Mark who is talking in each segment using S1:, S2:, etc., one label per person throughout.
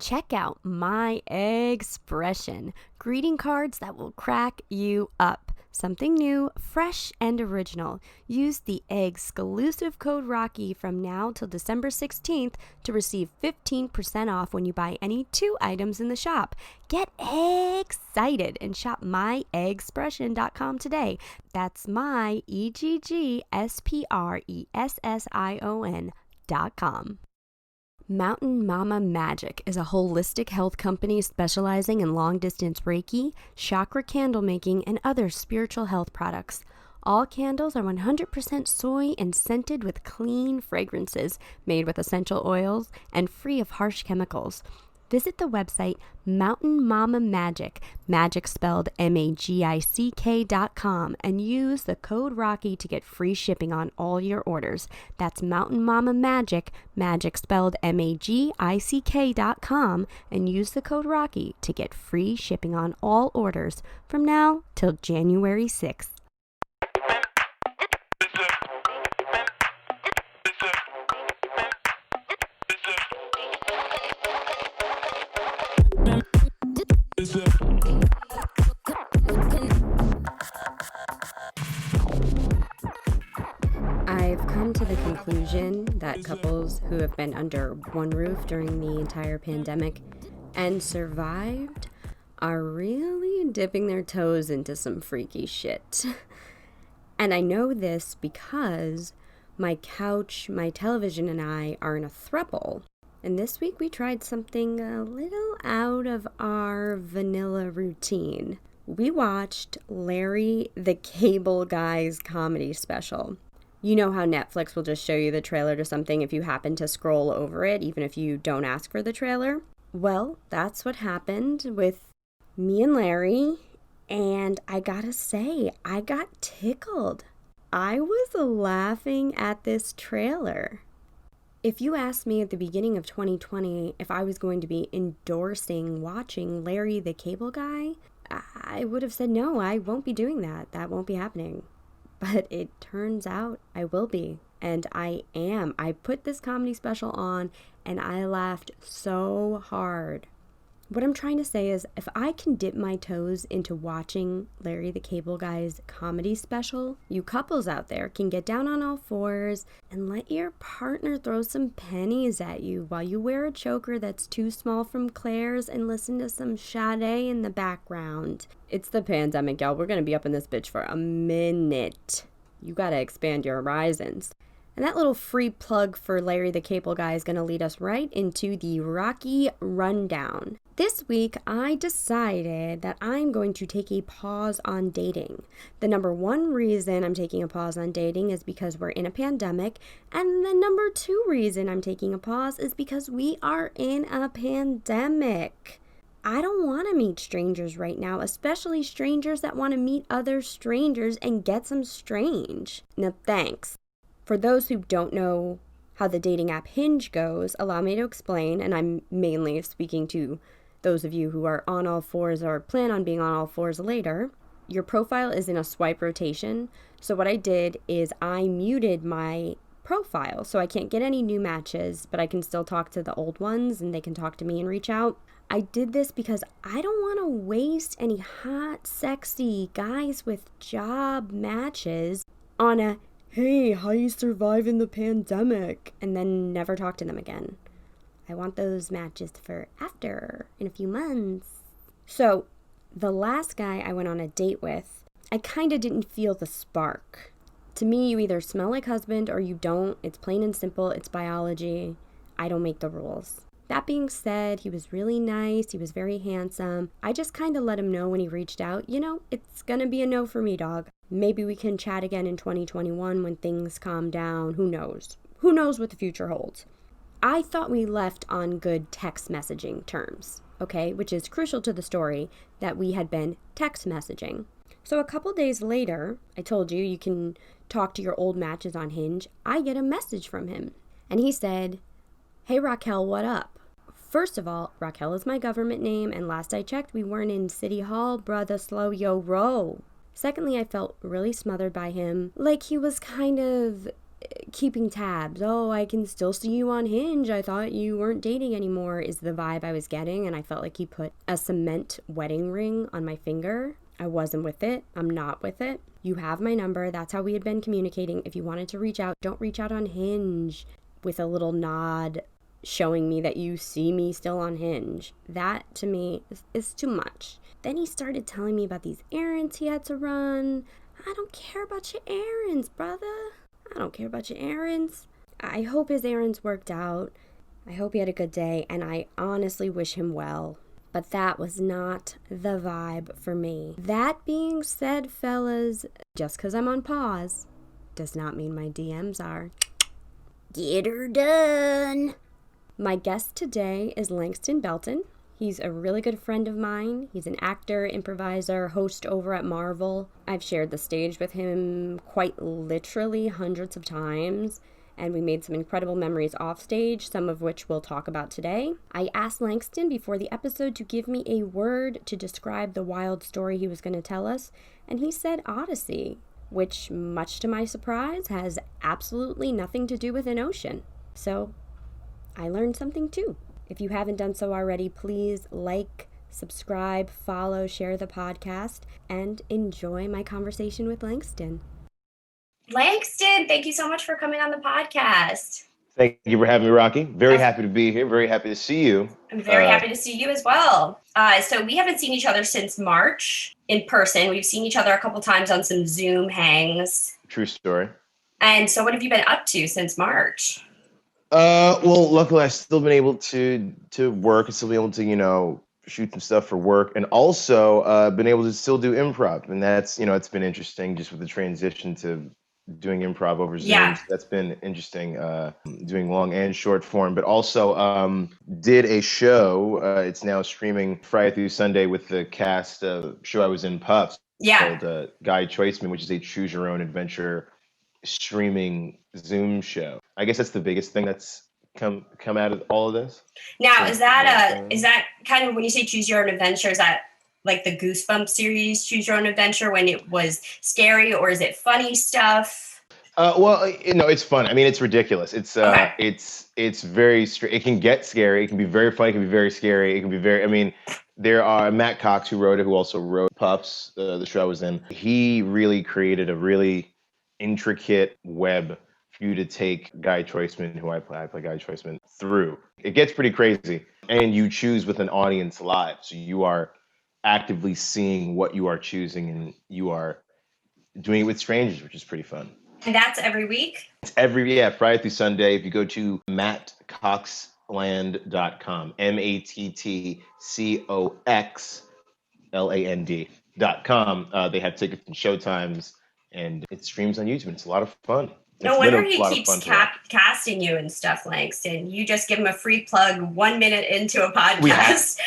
S1: Check out My Expression, greeting cards that will crack you up. Something new, fresh, and original. Use the exclusive code ROCKY from now till December 16th to receive 15% off when you buy any 2 items in the shop. Get excited and shop myexpression.com today. That's my EGGSPRESSION.com. Mountain Mama Magic is a holistic health company specializing in long-distance Reiki, chakra candle making, and other spiritual health products. All candles are 100% soy and scented with clean fragrances, made with essential oils, and free of harsh chemicals. Visit the website Mountain Mama Magic, magic spelled MAGICK.com, and use the code ROCKY to get free shipping on all your orders. That's Mountain Mama Magic, magic spelled MAGICK.com, and use the code ROCKY to get free shipping on all orders from now till January 6th. I've come to the conclusion that couples who have been under one roof during the entire pandemic and survived are really dipping their toes into some freaky shit. And I know this because my couch, my television, and I are in a throuple. And this week we tried something a little out of our vanilla routine. We watched Larry the Cable Guy's comedy special. You know how Netflix will just show you the trailer to something if you happen to scroll over it, even if you don't ask for the trailer? Well, that's what happened with me and Larry, and I gotta say, I got tickled. I was laughing at this trailer. If you asked me at the beginning of 2020 if I was going to be endorsing watching Larry the Cable Guy, I would have said no, I won't be doing that. That won't be happening. But it turns out I will be, and I am. I put this comedy special on, and I laughed so hard. What I'm trying to say is, if I can dip my toes into watching Larry the Cable Guy's comedy special, you couples out there can get down on all fours and let your partner throw some pennies at you while you wear a choker that's too small from Claire's and listen to some Sade in the background. It's the pandemic, y'all. We're going to be up in this bitch for a minute. You got to expand your horizons. And that little free plug for Larry the Cable Guy is going to lead us right into the Rocky Rundown. This week, I decided that I'm going to take a pause on dating. The number one reason I'm taking a pause on dating is because we're in a pandemic. And the number 2 reason I'm taking a pause is because we are in a pandemic. I don't want to meet strangers right now, especially strangers that want to meet other strangers and get some strange. No thanks. For those who don't know how the dating app Hinge goes, allow me to explain, and I'm mainly speaking to those of you who are on all fours or plan on being on all fours later. Your profile is in a swipe rotation. So what I did is I muted my profile, so I can't get any new matches, but I can still talk to the old ones and they can talk to me and reach out. I did this because I don't want to waste any hot, sexy guys with job matches on a "Hey, how you surviving the pandemic?" and then never talk to them again. I want those matches for after, in a few months. So, the last guy I went on a date with, I kind of didn't feel the spark. To me, you either smell like husband or you don't. It's plain and simple. It's biology. I don't make the rules. That being said, he was really nice. He was very handsome. I just kind of let him know when he reached out, it's gonna be a no for me, dog. Maybe we can chat again in 2021 when things calm down. Who knows? Who knows what the future holds? I thought we left on good text messaging terms, okay? Which is crucial to the story that we had been text messaging. So a couple days later, I told you you can talk to your old matches on Hinge. I get a message from him. And he said, "Hey Raquel, what up?" First of all, Raquel is my government name, and last I checked, we weren't in City Hall, brother, slow yo row. Secondly, I felt really smothered by him, like he was kind of keeping tabs. Oh, I can still see you on Hinge. I thought you weren't dating anymore is the vibe I was getting. And I felt like he put a cement wedding ring on my finger. I wasn't with it. I'm not with it. You have my number. That's how we had been communicating. If you wanted to reach out, don't reach out on Hinge, with a little nod showing me that you see me still on Hinge. That to me is too much. Then he started telling me about these errands he had to run. I don't care about your errands, brother. I don't care about your errands. I hope his errands worked out. I hope he had a good day, and I honestly wish him well. But that was not the vibe for me. That being said, fellas, just because I'm on pause does not mean my DMs are. Get her done. My guest today is Langston Belton. He's a really good friend of mine. He's an actor, improviser, host over at Marvel. I've shared the stage with him quite literally hundreds of times, and we made some incredible memories off stage, some of which we'll talk about today. I asked Langston before the episode to give me a word to describe the wild story he was going to tell us, and he said Odyssey, which, much to my surprise, has absolutely nothing to do with an ocean. So I learned something too. If you haven't done so already, please like, subscribe, follow, share the podcast, and enjoy my conversation with Langston. Langston, thank you so much for coming on the podcast.
S2: Thank you for having me, Rocky. Very happy to be here. Very happy to see you.
S1: I'm very happy to see you as well. So we haven't seen each other since March in person. We've seen each other a couple times on some Zoom hangs.
S2: True story.
S1: And so what have you been up to since March?
S2: Well, luckily I've still been able to work and still be able to, shoot some stuff for work, and also been able to still do improv. And that's, it's been interesting just with the transition to doing improv over Zoom.
S1: Yeah.
S2: So that's been interesting, doing long and short form, but also did a show. It's now streaming Friday through Sunday with the cast of show I was in, Puffs.
S1: Yeah.
S2: Called Guy Choiceman, which is a choose your own adventure streaming Zoom show. I guess that's the biggest thing that's come out of all of this.
S1: Now, is that kind of, when you say choose your own adventure, is that like the Goosebumps series Choose Your Own Adventure when it was scary, or is it funny stuff?
S2: Well, it's fun. I mean, it's ridiculous. It's
S1: Okay.
S2: it's very it can get scary. It can be very funny. It can be very scary. It can be very. I mean, there are Matt Cox, who wrote it, who also wrote Puffs, the show I was in. He really created a really intricate web for you to take Guy Choiceman, who I play Guy Choiceman, through. It gets pretty crazy, and you choose with an audience live, so you are actively seeing what you are choosing, and you are doing it with strangers, which is pretty fun.
S1: And that's every week?
S2: It's Friday through Sunday. If you go to mattcoxland.com, MattCoxland.com, they have tickets and showtimes, and it streams on YouTube. It's a lot of fun.
S1: No wonder he keeps casting you and stuff, Langston. You just give him a free plug 1 minute into a podcast.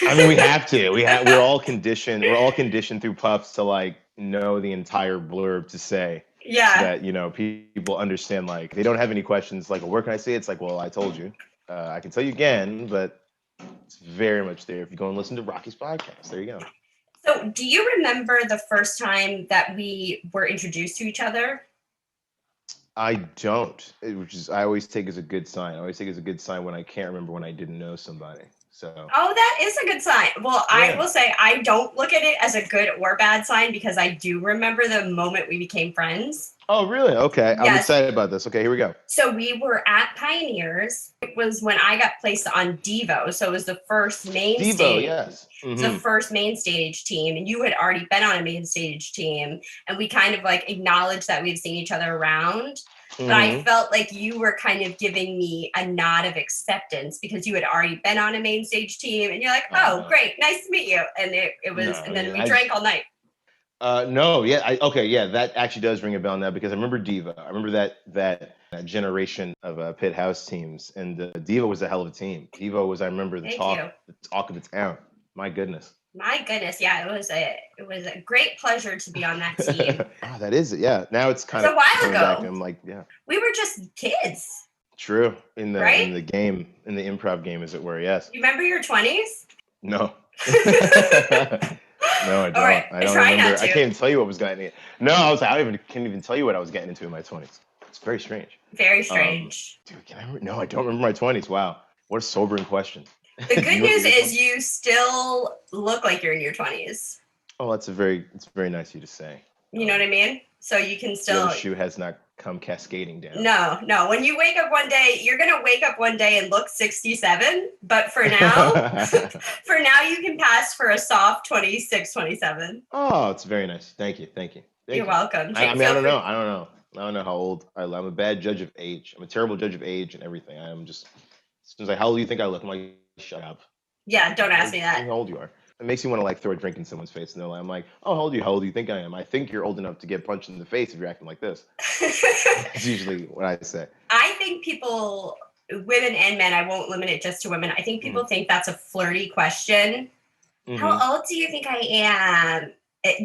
S2: We have to. We're all conditioned. We're all conditioned through Puffs to know the entire blurb to say.
S1: Yeah.
S2: So that people understand. They don't have any questions. Well, where can I see it? It's well, I told you. I can tell you again, but it's very much there. If you go and listen to Rocky's podcast, there you go.
S1: So, do you remember the first time that we were introduced to each other?
S2: I don't, which is I always take as a good sign. I always take as a good sign when I can't remember when I didn't know somebody. So.
S1: Oh, that is a good sign. Well, yeah. I will say I don't look at it as a good or bad sign, because I do remember the moment we became friends.
S2: Oh, really? Okay. Yes. I'm excited about this. Okay, here we go.
S1: So we were at Pioneers. It was when I got placed on Devo. So it was the first main stage.
S2: Devo, yes.
S1: Mm-hmm. It was the first main stage team. And you had already been on a main stage team. And we kind of acknowledged that we've seen each other around. But I felt like you were kind of giving me a nod of acceptance, because you had already been on a main stage team. And you're like, oh, great. Nice to meet you. And it was, and then we drank all night.
S2: No, yeah, that actually does ring a bell now, because I remember Diva. I remember that generation of Pit House teams, and Diva was a hell of a team. Diva was, I remember, the talk of the town. My goodness, yeah, it was a great pleasure to be on that team. Oh, that is it. Yeah, now it's kind of
S1: a while ago.
S2: I'm yeah,
S1: we were just kids.
S2: True, in the game, in the improv game, as it were. Yes.
S1: You remember your 20s?
S2: No. No, I don't.
S1: Right.
S2: I don't remember. I can't even tell you what was getting into. No, can't even tell you what I was getting into in my 20s. It's very strange.
S3: Very strange.
S2: Dude, no, I don't remember my 20s. Wow. What a sobering question.
S3: The
S2: Do
S3: good
S2: you remember
S3: news
S2: your
S3: is
S2: 20s?
S3: you still look like you're in your 20s.
S2: Oh, it's very nice of you to say.
S3: You know what I mean? So you can
S2: The
S3: still.
S2: other shoe has not come cascading down.
S3: No. When you wake up one day, you're gonna wake up one day and look 67. But for now, you can pass for a soft 26, 27.
S2: Oh, it's very nice. Thank you.
S3: You're welcome.
S2: I don't know. I don't know how old I'm a bad judge of age. I'm a terrible judge of age and everything. I am just. As soon as like, how old do you think I look? I'm like, shut up.
S3: Yeah, don't ask me that.
S2: How old you are? It makes you want to like throw a drink in someone's face, and I'm like, oh, how old are you? How old do you think I am? I think you're old enough to get punched in the face if you're acting like this. That's usually what I say.
S3: I think people, women and men, I won't limit it just to women. I think people think that's a flirty question. How old do you think I am?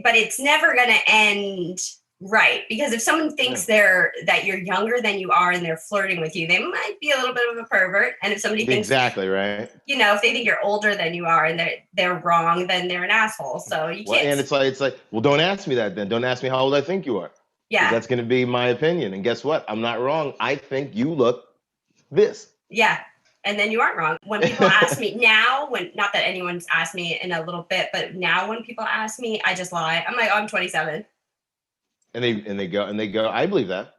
S3: But it's never going to end right, because if someone thinks that you're younger than you are and they're flirting with you, they might be a little bit of a pervert. And if somebody thinks
S2: exactly right,
S3: if they think you're older than you are and they're wrong, then they're an asshole. So you can't.
S2: And it's like, well, don't ask me that then. Don't ask me how old I think you are.
S3: Yeah,
S2: that's going to be my opinion. And guess what? I'm not wrong. I think you look this.
S3: Yeah. And then you aren't wrong. When people ask me now, not that anyone's asked me in a little bit, but now when people ask me, I just lie. I'm like, oh, I'm 27.
S2: And they go, I believe that.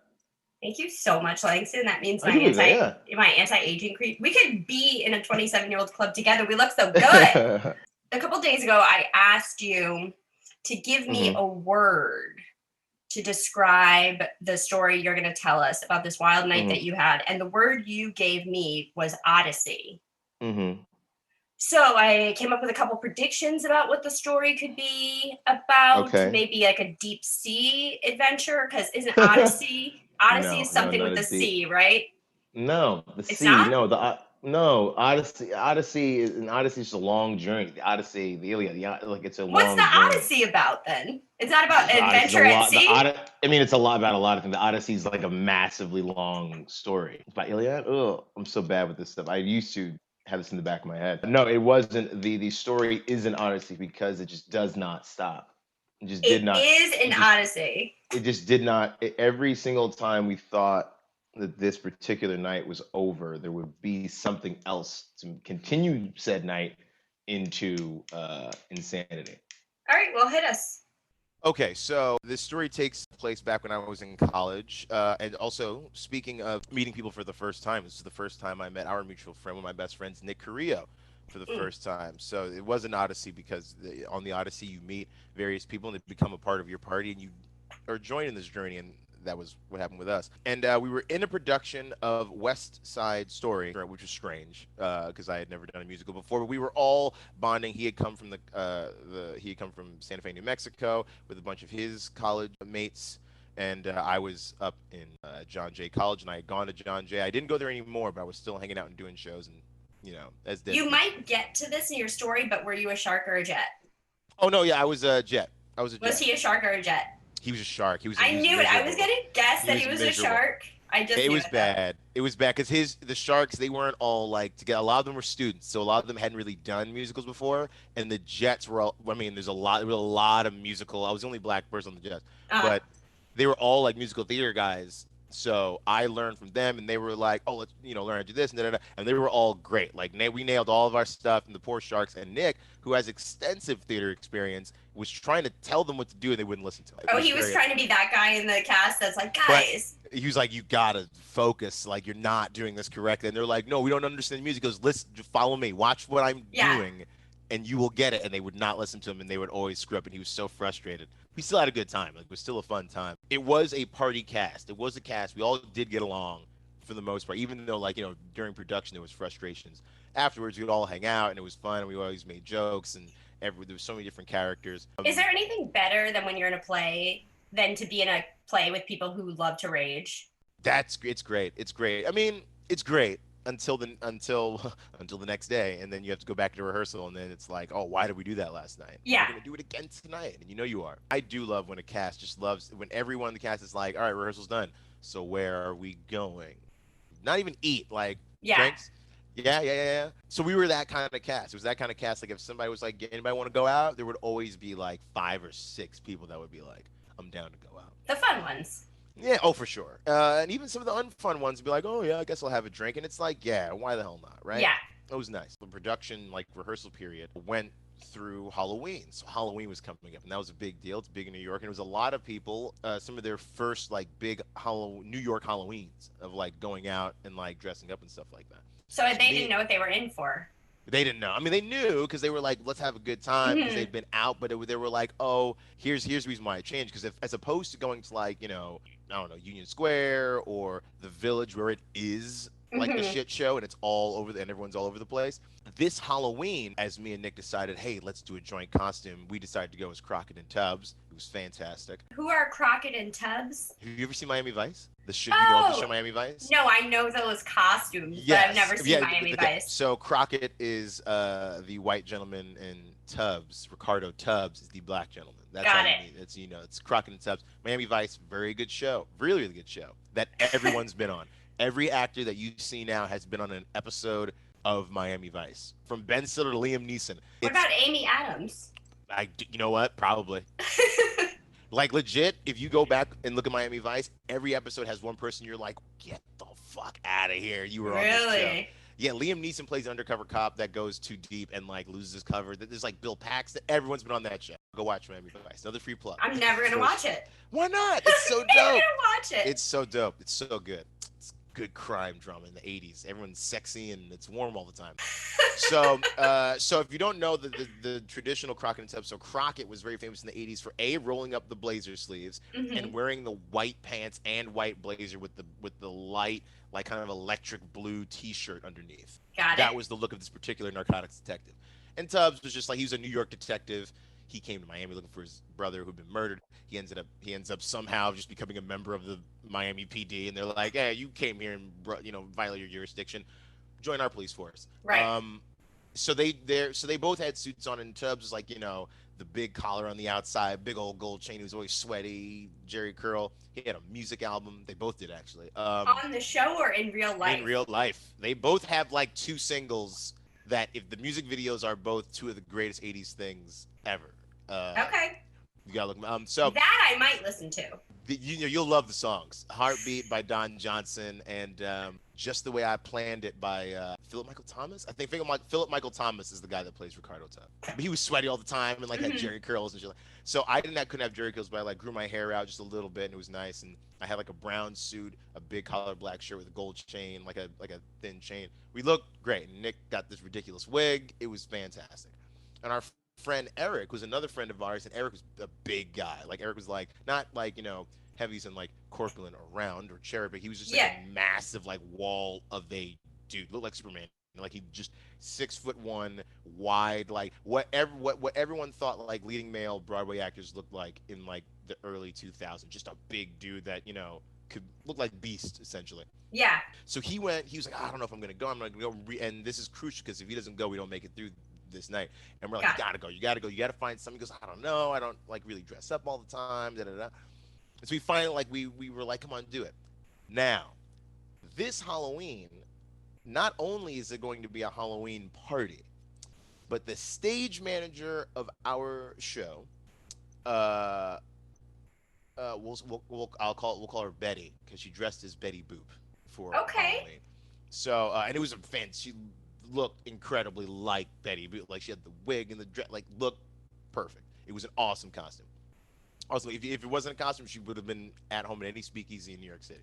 S3: Thank you so much, Langston. That means my anti-aging creep. We could be in a 27-year-old club together. We look so good. A couple days ago, I asked you to give me a word to describe the story you're going to tell us about this wild night that you had. And the word you gave me was Odyssey. So I came up with a couple predictions about what the story could be about. Okay. Maybe like a deep sea adventure, because isn't Odyssey? Odyssey is something with the sea, right?
S2: No, the
S3: it's
S2: sea.
S3: Not?
S2: No, Odyssey is just a long journey. The Odyssey, the Iliad, it's a long.
S3: What's the Odyssey about then? It's not about adventure at sea.
S2: It's a lot about a lot of things. The Odyssey is like a massively long story. It's about Iliad. Oh, I'm so bad with this stuff. I used to have this in the back of my head. No, it wasn't. The story is an Odyssey because it just does not stop. It just did not.
S3: It is an Odyssey.
S2: It just did not. Every single time we thought that this particular night was over, there would be something else to continue said night into insanity.
S3: All right, well, hit us.
S4: Okay, so this story takes place back when I was in college. And also, speaking of meeting people for the first time, this is the first time I met our mutual friend, one of my best friends, Nick Carrillo, for the first time. So it was an Odyssey because on the Odyssey you meet various people and they become a part of your party and you are joining this journey, and that was what happened with us. And we were in a production of West Side Story, which was strange because I had never done a musical before. But we were all bonding. He had come from from Santa Fe, New Mexico, with a bunch of his college mates. And I was up in John Jay College, and I had gone to John Jay. I didn't go there anymore, but I was still hanging out and doing shows, and as
S3: you might get to this in your story, but were you a shark or a jet?
S4: Oh no, yeah, I was a jet. Was
S3: he a shark or a jet?
S4: He was a shark.
S3: I knew it. I was gonna guess that he was a shark.
S4: It was bad. It was bad because the sharks, they weren't all like together. A lot of them were students, so a lot of them hadn't really done musicals before. And the jets were all. I mean, there was a lot of musical. I was the only black person on the jets, but they were all like musical theater guys. So I learned from them, and they were like, "Oh, let's learn how to do this," and they were all great. Like we nailed all of our stuff, and the poor sharks and Nick, who has extensive theater experience, was trying to tell them what to do, and they wouldn't listen to him.
S3: He was trying to be that guy in the cast that's like, guys.
S4: But he was like, "You gotta focus. Like you're not doing this correctly." And they're like, "No, we don't understand music." He goes, "Listen, just follow me. Watch what I'm doing." And you will get it. And they would not listen to him, and they would always screw up, and he was so frustrated. We still had a good time. Like, it was still a fun time. It was a party cast. It was a cast. We all did get along for the most part, even though, during production, there was frustrations. Afterwards, we'd all hang out, and it was fun, and we always made jokes, and there was so many different characters.
S3: Is there anything better than when you're in a play than to be in a play with people who love to rage?
S4: It's great. It's great. I mean, it's great. Until the next day, and then you have to go back to rehearsal, and then it's like, oh, why did we do that last night?
S3: Yeah,
S4: we're gonna do it again tonight, and you are. I do love when a cast just loves when everyone in the cast is like, all right, rehearsal's done, so where are we going? Not even eat, like drinks. Yeah. So we were that kind of cast. It was that kind of cast. Like if somebody was like, anybody want to go out, there would always be like 5 or 6 people that would be like, I'm down to go out.
S3: The fun ones.
S4: Yeah, oh for sure. And even some of the unfun ones would be like, oh yeah, I guess I'll have a drink, and it's like, yeah, why the hell not, right?
S3: Yeah.
S4: It was nice. The production, like rehearsal period, went through Halloween, so Halloween was coming up, and that was a big deal. It's big in New York, and it was a lot of people. Some of their first like big New York Halloweens of like going out and like dressing up and stuff like that.
S3: So they didn't know what they were in for.
S4: They didn't know. I mean, they knew because they were like, "Let's have a good time," because they'd been out. But they were like, "Oh, here's the reason why it changed." Because if, as opposed to going to like, I don't know, Union Square or the Village where it is like a shit show and it's all over and everyone's all over the place. This Halloween, as me and Nick decided, hey, let's do a joint costume. We decided to go as Crockett and Tubbs. It was fantastic.
S3: Who are Crockett and Tubbs?
S4: Have you ever seen Miami Vice? You know the show Miami Vice?
S3: No, I know those costumes, but I've never seen Miami Vice.
S4: So Crockett is the white gentleman, and Tubbs, Ricardo Tubbs, is the black gentleman. That's
S3: Got
S4: all
S3: it.
S4: you need. It's Crockett and Tubbs. Miami Vice, very good show, really really good show that everyone's been on. Every actor that you see now has been on an episode of Miami Vice, from Ben Stiller to Liam Neeson.
S3: What about Amy Adams?
S4: You know what? Probably. Like legit, if you go back and look at Miami Vice, every episode has one person you're like, get the fuck out of here. You were on this show. Yeah, Liam Neeson plays an undercover cop that goes too deep and like loses his cover. There's like Bill Paxton. Everyone's been on that show. Go watch Miami Vice. Another free plug.
S3: I'm never gonna watch it.
S4: Why not? It's so dope.
S3: I'm never gonna watch it.
S4: It's so dope. It's so good. It's good crime drama in the 80s. Everyone's sexy and it's warm all the time. So if you don't know the traditional Crockett and Tubbs, so Crockett was very famous in the 80s for rolling up the blazer sleeves and wearing the white pants and white blazer with the light, like kind of electric blue T-shirt underneath.
S3: Got it.
S4: That was the look of this particular narcotics detective. And Tubbs was just like, he was a New York detective. He came to Miami looking for his brother who'd been murdered. He ends up somehow just becoming a member of the Miami PD, and they're like, "Hey, you came here and violated your jurisdiction. Join our police force."
S3: Right.
S4: So they both had suits on, and Tubbs was like, the big collar on the outside, big old gold chain. He was always sweaty, Jerry curl. He had a music album. They both did actually.
S3: On the show or in real life?
S4: In real life, they both have like 2 singles that, if the music videos are both 2 of the greatest 80s things ever.
S3: Okay.
S4: You gotta look. So
S3: that I might listen to.
S4: You'll love the songs. "Heartbeat" by Don Johnson, and "Just the Way I Planned It" by Philip Michael Thomas. I think Philip Michael Thomas is the guy that plays Ricardo Tubbs. But he was sweaty all the time and like had Jerry curls and shit. So I couldn't have Jerry curls, but I like grew my hair out just a little bit, and it was nice. And I had like a brown suit, a big collar black shirt with a gold chain, like a thin chain. We looked great. And Nick got this ridiculous wig. It was fantastic. And our friend Eric was another friend of ours, and Eric was a big guy. Like Eric was like not like heavies and like corpulent or round or cherub, but he was just like a massive like wall of a dude. Looked like Superman. Like he just 6'1", wide, like what everyone thought like leading male Broadway actors looked like in like the early 2000s. Just a big dude that could look like Beast essentially.
S3: Yeah.
S4: So he was like, I don't know if I'm gonna go. I'm gonna go, and this is crucial because if he doesn't go, we don't make it through this night. And we're like, you gotta go, you gotta find something. He goes, I don't know, I don't like really dress up all the time, And so we finally like we were like, come on, do it. Now, this Halloween, not only is it going to be a Halloween party, but the stage manager of our show, we'll call her Betty, because she dressed as Betty Boop for Halloween. So and it was a fancy. She looked incredibly like Betty Boop. Like she had the wig and the dress, like looked perfect. It was an awesome costume. Also, if it wasn't a costume, she would have been at home in any speakeasy in New York City.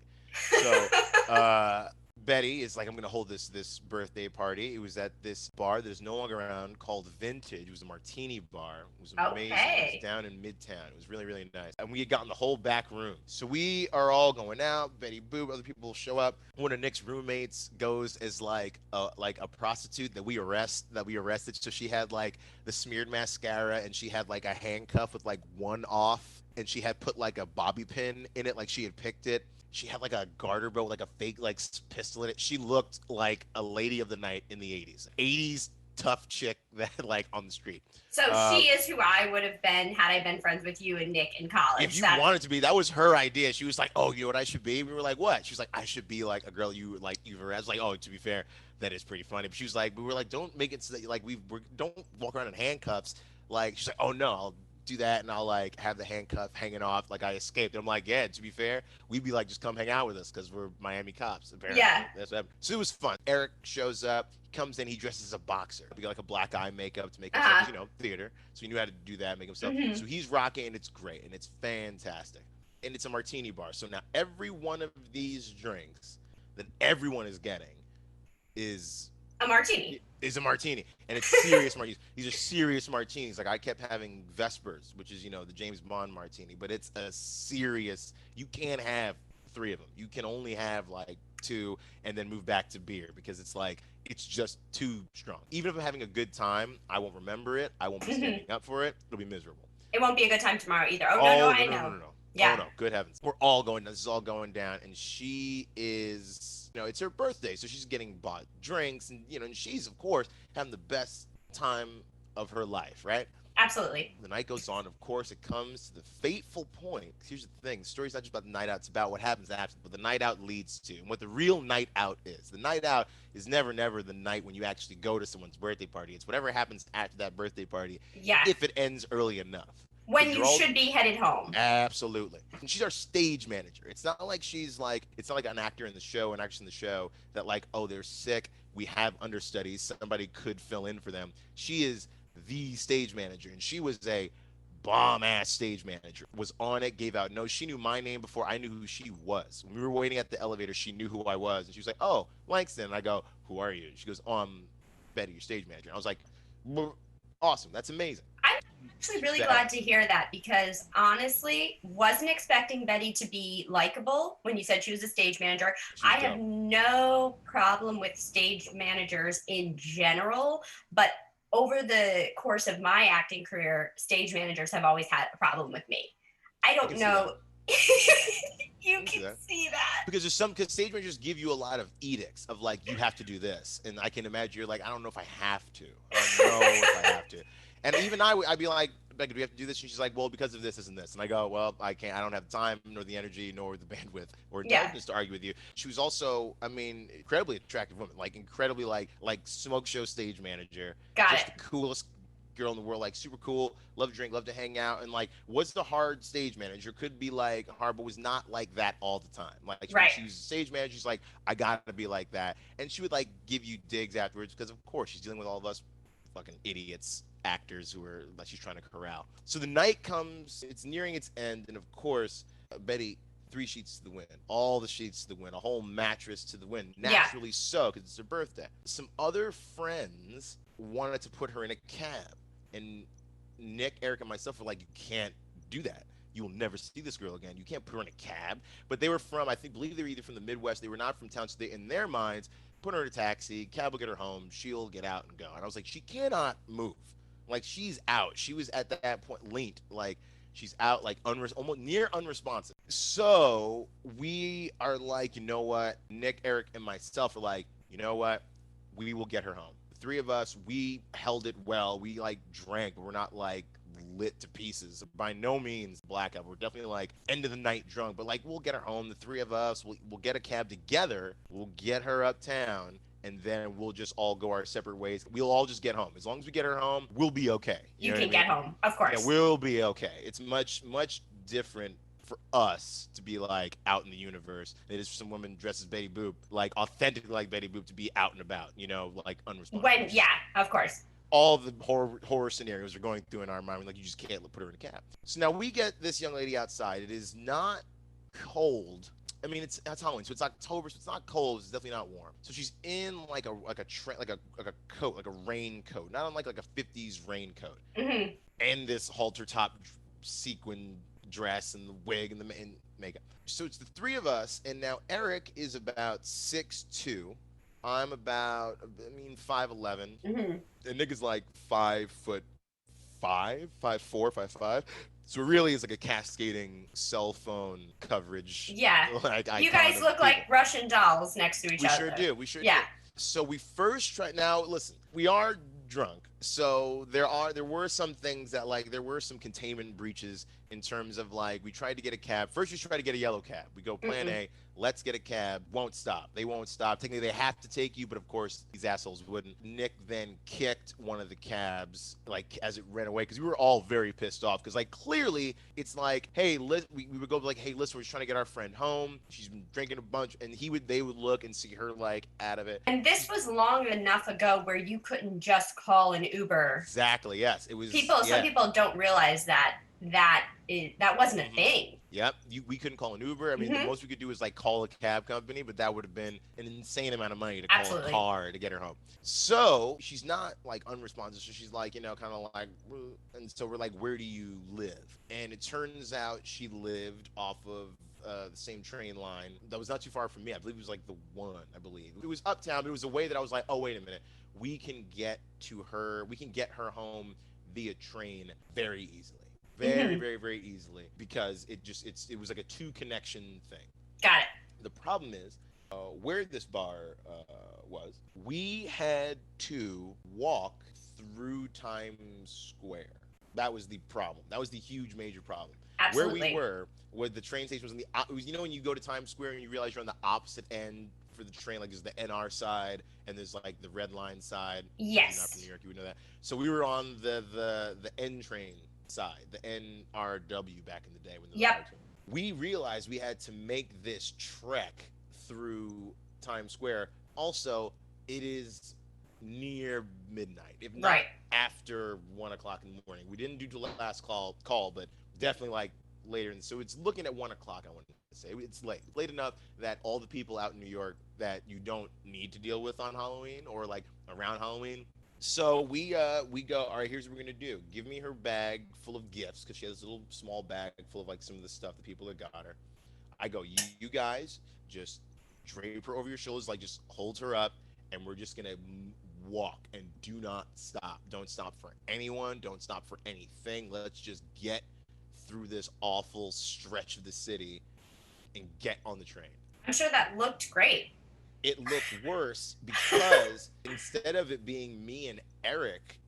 S4: So Betty is like, I'm going to hold this birthday party. It was at this bar that is no longer around called Vintage. It was a martini bar. It was amazing. It was down in Midtown. It was really, really nice. And we had gotten the whole back room. So we are all going out. Betty Boop, other people show up. One of Nick's roommates goes as like a prostitute that we arrested. So she had like the smeared mascara, and she had like a handcuff with like one off, and she had put like a bobby pin in it, like she had picked it. She had like a garter belt with like a fake like pistol in it. She looked like a lady of the night in the 80s. 80s tough chick that like on the street.
S3: So she is who I would have been had I been friends with you and Nick in college.
S4: If you wanted to be, that was her idea. She was like, "Oh, you know what I should be?" We were like, "What?" She was like, "I should be like a girl you've ever." I was like, "Oh, to be fair, that is pretty funny." But she was like, "We were like, don't make it so that like don't walk around in handcuffs." Like she's like, "Oh no, I'll do that, and I'll like have the handcuff hanging off, like I escaped. And I'm like, yeah. To be fair, we'd be like, just come hang out with us because we're Miami cops. Apparently,
S3: Yeah.
S4: that's what happened. So it was fun. Eric shows up. He comes in. He dresses as a boxer. He got like a black eye makeup to make himself, theater. So he knew how to do that, make himself. So he's rocking, and it's great, and it's fantastic. And it's a martini bar. So now every one of these drinks that everyone is getting is
S3: a martini.
S4: Is a martini, and it's serious martinis. These are serious martinis. Like I kept having Vespers, which is the James Bond martini, but it's a serious. You can't have 3 of them. You can only have like 2, and then move back to beer because it's just too strong. Even if I'm having a good time, I won't remember it. I won't be standing up for it. It'll be miserable.
S3: It won't be a good time tomorrow either. I know.
S4: No.
S3: Yeah.
S4: Oh no, good heavens. We're all going. This is all going down, and she is, it's her birthday, so she's getting bought drinks, and and she's of course having the best time of her life, right?
S3: Absolutely.
S4: The night goes on. Of course, it comes to the fateful point. Here's the thing: the story's not just about the night out; it's about what happens after. But the night out leads to, and what the real night out is. The night out is never the night when you actually go to someone's birthday party. It's whatever happens after that birthday party.
S3: Yeah.
S4: If it ends early enough.
S3: When you should be headed home.
S4: Absolutely. And she's our stage manager. It's not like it's not like an actor in the show, an actress in the show that like, oh, they're sick, we have understudies, somebody could fill in for them. She is the stage manager, and she was a bomb-ass stage manager. Was on it, gave out notes. She knew my name before I knew who she was. When we were waiting at the elevator, she knew who I was, and she was like, oh, Langston. And I go, who are you? She goes, oh, I'm Betty, your stage manager. And I was like, awesome, that's amazing.
S3: I'm actually really glad to hear that because honestly, wasn't expecting Betty to be likable when you said she was a stage manager. I have no problem with stage managers in general, but over the course of my acting career, stage managers have always had a problem with me. I don't know. You can see that.
S4: Because stage managers give you a lot of edicts of like, you have to do this. And I can imagine you're like, I don't know if I have to. I don't know if I have to. And even I'd be like, Becca, do we have to do this? And she's like, well, because of this, and this. And I go, well, I can't. I don't have the time, nor the energy, nor the bandwidth, or intelligence to argue with you. She was also, incredibly attractive woman, like incredibly like smoke show stage manager. Just the coolest girl in the world, like super cool, love to drink, love to hang out, and like was the hard stage manager, could be like hard, but was not like that all the time. Like she was a stage manager, she's like, I gotta be like that. And she would like give you digs afterwards because of course she's dealing with all of us fucking idiots actors who are like she's trying to corral. So the night comes, it's nearing its end, and of course Betty, 3 sheets to the wind, all the sheets to the wind, a whole mattress to the wind, naturally so, because it's her birthday. Some other friends wanted to put her in a cab, and Nick, Eric, and myself were like, you can't do that. You will never see this girl again. You can't put her in a cab. But they were from, believe they were either from the Midwest. They were not from town. So they, in their minds, put her in a taxi, cab will get her home, she'll get out and go. And I was like, she cannot move. Like, she's out. She was at that point linked. Like, she's out, like, almost near unresponsive. So we are like, you know what? Nick, Eric, and myself are like, you know what? We will get her home. The 3 of us, we held it well. We, like, drank, but we're not, like, lit to pieces. By no means blackout. We're definitely, like, end of the night drunk. But, like, we'll get her home. The 3 of us, we'll get a cab together. We'll get her uptown. And then we'll just all go our separate ways. We'll all just get home. As long as we get her home, we'll be okay.
S3: You can get home, of course.
S4: Yeah, we'll be okay. It's much, much different for us to be like out in the universe than it is for some woman dressed as Betty Boop, like authentically like Betty Boop, to be out and about, like unresponsive.
S3: Yeah, of course.
S4: All the horror scenarios are going through in our mind. Like, you just can't put her in a cab. So now we get this young lady outside. It is not cold. It's Halloween, so it's October, so it's not cold. It's definitely not warm. So she's in like a coat, like a raincoat, not unlike like a 50s raincoat, and this halter top sequin dress and the wig and the makeup. So it's the 3 of us, and now Eric is about 6'2". I'm about 5'11", and Nick is like 5'5", 5'4", 5'5". So it really is like a cascading cell phone coverage.
S3: Yeah.
S4: Like,
S3: you guys look like Russian dolls next to each other.
S4: We sure do. So we first try. Now listen, we are drunk, so there were some things that, like, there were some containment breaches in terms of like, we tried to get a cab. First, we tried to get a yellow cab. We go plan A, let's get a cab. Won't stop. They won't stop. Technically, they have to take you, but of course, these assholes wouldn't. Nick then kicked one of the cabs, like, as it ran away, because we were all very pissed off. Because, like, clearly, it's like, hey, we would go like, hey, listen, we're just trying to get our friend home. She's been drinking a bunch, and they would look and see her, like, out of it.
S3: And this was long enough ago where you couldn't just call an Uber.
S4: Exactly. Yes, it was.
S3: Some people don't realize that wasn't a thing.
S4: Yep, we couldn't call an Uber. I mean, the most we could do is like call a cab company, but that would have been an insane amount of money to call a car to get her home. So she's not like unresponsive. So she's like, kind of like, and so we're like, where do you live? And it turns out she lived off of the same train line that was not too far from me. I believe it was like the 1. I believe it was uptown, but it was a way that I was like, oh, wait a minute, we can get her home via train very easily. Very, very, very easily, because it was like a 2 connection thing.
S3: Got it.
S4: The problem is, where this bar was, we had to walk through Times Square. That was the problem. That was the huge major problem.
S3: Absolutely.
S4: Where we were, the train station was it was, when you go to Times Square and you realize you're on the opposite end for the train, like there's the NR side and there's like the Red Line side.
S3: Yes.
S4: If you're not from New York, you would know that. So we were on the N train side, the NRW back in the day when we realized we had to make this trek through Times Square. Also, it is near midnight, if not after 1 o'clock in the morning. We didn't do the last call, but definitely like later. So it's looking at 1 o'clock. I want to say it's late enough that all the people out in New York that you don't need to deal with on Halloween or like around Halloween. So we go, all right, here's what we're going to do. Give me her bag full of gifts, because she has this little small bag full of like some of the stuff that people have got her. I go, you guys just drape her over your shoulders, like just hold her up, and we're just going to walk and do not stop. Don't stop for anyone. Don't stop for anything. Let's just get through this awful stretch of the city and get on the train.
S3: I'm sure that looked great.
S4: It looked worse because instead of it being me and Eric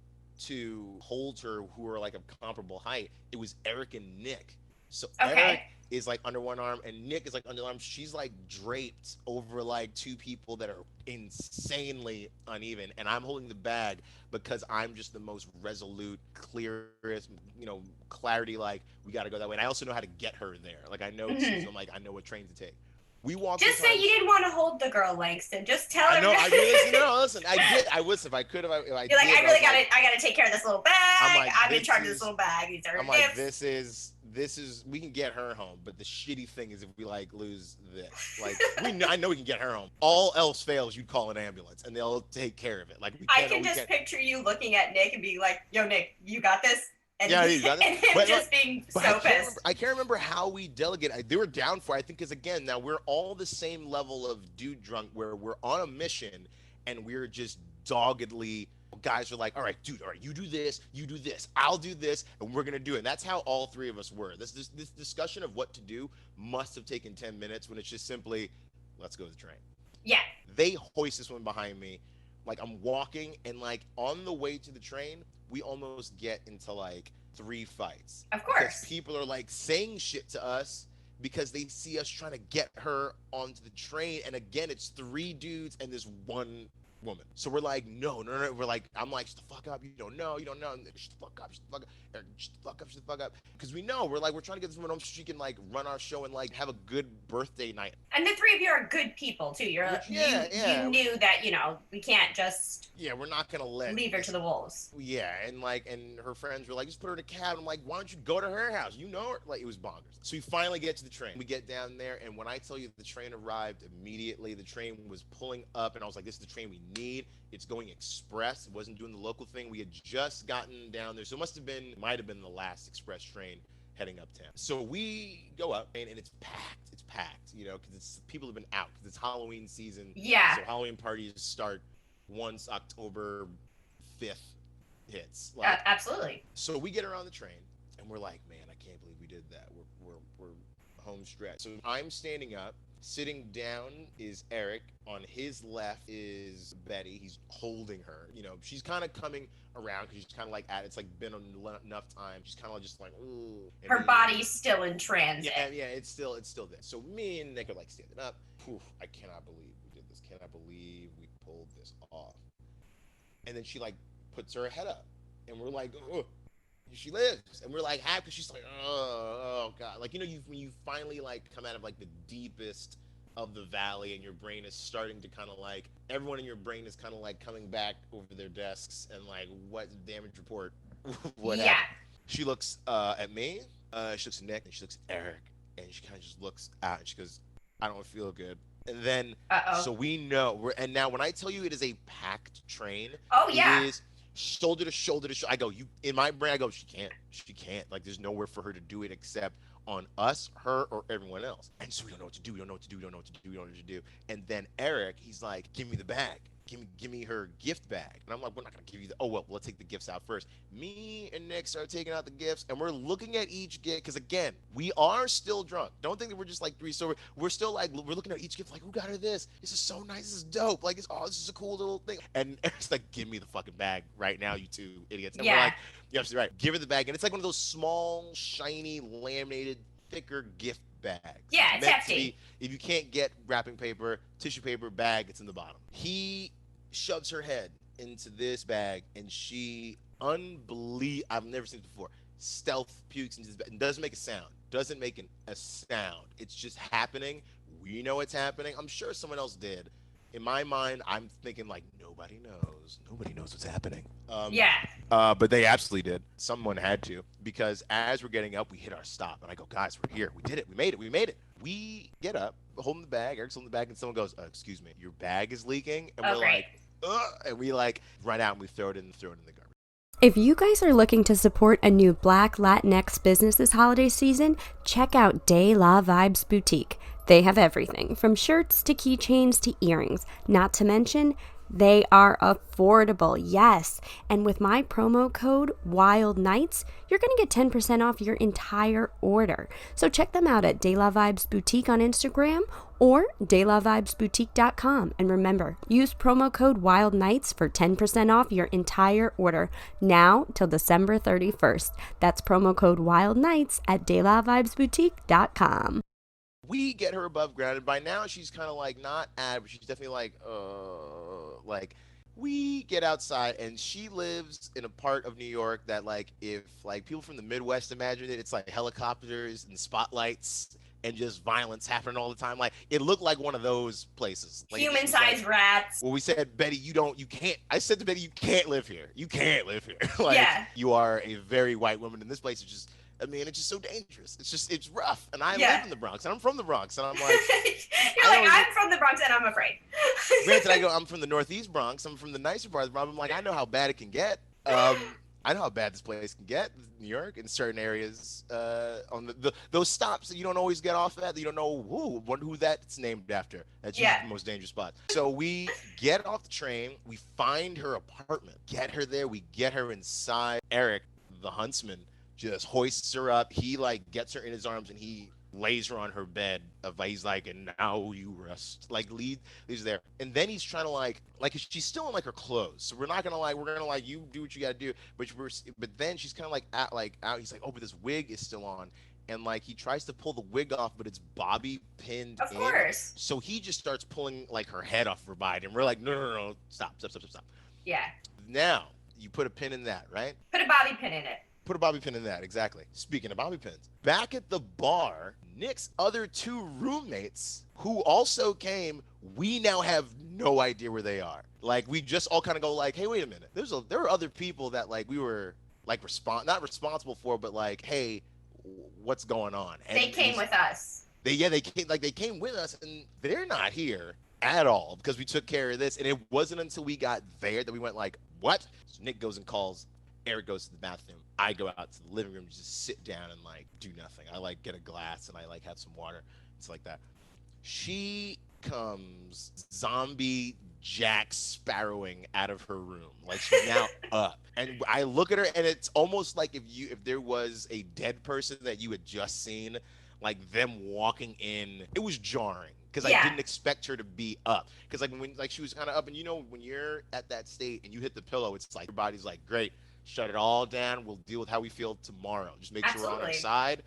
S4: to hold her, who are like of comparable height, it was Eric and Nick. So Eric is like under one arm and Nick is like under the arm. She's like draped over like 2 people that are insanely uneven, and I'm holding the bag because I'm just the most resolute, clearest, clarity, like we got to go that way. And I also know how to get her there. Like I know, I'm like, I know what train to take. We walked.
S3: Just say you didn't want to hold the girl, Langston. Just tell her.
S4: Listen. I did. I wish if I could have.
S3: You're like, I really got to. I got to take care of this little bag. I'm in charge of this little bag. These are gifts.
S4: Like, this is. We can get her home, but the shitty thing is if we like lose this, like I know we can get her home. All else fails, you'd call an ambulance and they'll take care of it. Like
S3: I can just picture you looking at Nick and being like, "Yo, Nick, you got this." And being so pissed.
S4: I can't remember how we delegated. They were down for, I think, because again, now we're all the same level of dude drunk where we're on a mission and we're just doggedly, guys are like, all right, dude, all right, you do this, I'll do this, and we're going to do it. And that's how all 3 of us were. This discussion of what to do must have taken 10 minutes when it's just simply, let's go to the train.
S3: Yeah.
S4: They hoist this one behind me. Like I'm walking and like on the way to the train, we almost get into like 3 fights.
S3: Of course.
S4: Because people are like saying shit to us because they see us trying to get her onto the train. And again, it's 3 dudes and this 1 woman. So we're like, no. We're like, I'm like, shut the fuck up. You don't know. Shut the fuck up. Shut the fuck up. Because we know, we're trying to get this woman home so she can like run our show and like have a good birthday night.
S3: And the 3 of you are good people too. You knew that, we can't just.
S4: Yeah, we're not going to
S3: leave her to the wolves.
S4: Yeah. And her friends were like, just put her in a cab. I'm like, why don't you go to her house? You know her. Like, it was bonkers. So we finally get to the train. We get down there. And when I tell you the train arrived immediately, the train was pulling up and I was like, this is the train we need. It's going express. It wasn't doing the local thing. We had just gotten down there. So it might have been the last express train heading uptown. So we go up and it's packed. It's packed, because people have been out because it's Halloween season.
S3: Yeah.
S4: So Halloween parties start once October 5th hits.
S3: Absolutely.
S4: So we get around the train and we're like, man, I can't believe we did that. We're home stretch. So I'm standing up Sitting down is Eric. On his left is Betty. He's holding her. You know, she's kind of coming around because she's kind of like it's like been enough time. She's kind of just like, ooh.
S3: Her body's still in transit.
S4: Yeah, it's still there. So me and Nick are like standing up. Oof, I cannot believe we did this. Cannot believe we pulled this off. And then she like puts her head up, and we're like, oh, she lives, and we're like happy. She's like, oh god, like, you know, when you finally like come out of like the deepest of the valley, and your brain is starting to kind of like, everyone in your brain is kind of like coming back over their desks and like, what damage report, what happened? She looks at me, she looks at Nick, and she looks at Eric, and she kind of just looks out, and she goes, I don't feel good. And then, so we know, and now when I tell you it is a packed train, it is shoulder to shoulder to shoulder. I go, in my brain, I go, she can't. Like, there's nowhere for her to do it except on us, her, or everyone else. And so we don't know what to do. We don't know what to do. And then Eric, he's like, give me the bag. Give me her gift bag. And I'm like, we're not going to give you let's take the gifts out first. Me and Nick start taking out the gifts, and we're looking at each gift, because again, we are still drunk. Don't think that we're just like three sober. We're still like, we're looking at each gift like, who got her this? This is so nice. This is dope. Like, this is a cool little thing. And Eric's like, give me the fucking bag right now, you two idiots. And we're like, you're absolutely right. Give her the bag. And it's like one of those small, shiny, laminated, thicker gift bags.
S3: Yeah, it's hefty.
S4: If you can't get wrapping paper, tissue paper, bag, it's in the bottom. He shoves her head into this bag, and she I've never seen it before. Stealth pukes into this bag and doesn't make a sound. Doesn't make a sound. It's just happening. We know it's happening. I'm sure someone else did. In my mind, I'm thinking like, nobody knows what's happening. But they absolutely did. Someone had to, because as we're getting up, we hit our stop, and I go, guys, we're here. We did it. We made it. We get up, holding the bag. Eric's holding the bag, and someone goes, excuse me, your bag is leaking. And we're like, and we like run out, and we throw it in the garbage.
S1: If you guys are looking to support a new Black Latinx business this holiday season, check out De La Vibes Boutique. They have everything from shirts to keychains to earrings, not to mention they are affordable, yes. And with my promo code Wild Nights, you're going to get 10% off your entire order. So check them out at De La Vibes Boutique on Instagram or delavibesboutique.com. And remember, use promo code Wild Nights for 10% off your entire order now till December 31st. That's promo code Wild Nights at delavibesboutique.com.
S4: We get her above ground, and by now she's kind of like not but she's definitely like we get outside, and she lives in a part of New York that, like, if like people from the Midwest imagine it, it's like helicopters and spotlights and just violence happening all the time. Like, it looked like one of those places. Like,
S3: human-sized rats.
S4: Well, we said, Betty, you can't. I said to Betty, you can't live here. Like, you are a very white woman, and this place is just, I mean, it's just so dangerous. It's rough. And I live in the Bronx, and I'm from the Bronx, and I'm like,
S3: I'm from the Bronx, and I'm afraid.
S4: Granted, I'm from the Northeast Bronx. I'm from the nicer part of the Bronx. I'm like, I know how bad it can get. I know how bad this place can get, New York, in certain areas. On those stops that you don't always get off at, that you don't know who that's named after. That's usually the most dangerous spot. So we get off the train. We find her apartment. Get her there. We get her inside. Eric, the huntsman, just hoists her up. He like gets her in his arms, and he lays her on her bed. He's like, and now you rest. Like, leaves there, and then he's trying to like she's still in like her clothes. So we're gonna you do what you gotta do. But then she's kind of like out. He's like, oh, but this wig is still on, and like he tries to pull the wig off, but it's bobby pinned. Of
S3: course.
S4: So he just starts pulling like her head off her body, and we're like, no, stop.
S3: Yeah.
S4: Now you put a pin in that, right?
S3: Put a bobby pin in it.
S4: Put a bobby pin in that, exactly. Speaking of bobby pins, back at the bar, Nick's other two roommates, who also came, we now have no idea where they are. Like, we just all kind of go like, hey, wait a minute. There were other people that like we were like not responsible for, but like, hey, what's going on? And
S3: they came with us.
S4: They came with us, and they're not here at all because we took care of this. And it wasn't until we got there that we went like, what? So Nick goes and calls. Eric goes to the bathroom. I go out to the living room to just sit down and like do nothing. I like get a glass and I like have some water. It's like that. She comes zombie Jack Sparrowing out of her room. Like, she's now up. And I look at her, and it's almost like if there was a dead person that you had just seen, like them walking in. It was jarring. because I didn't expect her to be up. Because like when like she was kind of up, and you know when you're at that state and you hit the pillow, it's like your body's like, great, shut it all down. We'll deal with how we feel tomorrow. Just make sure we're on our side.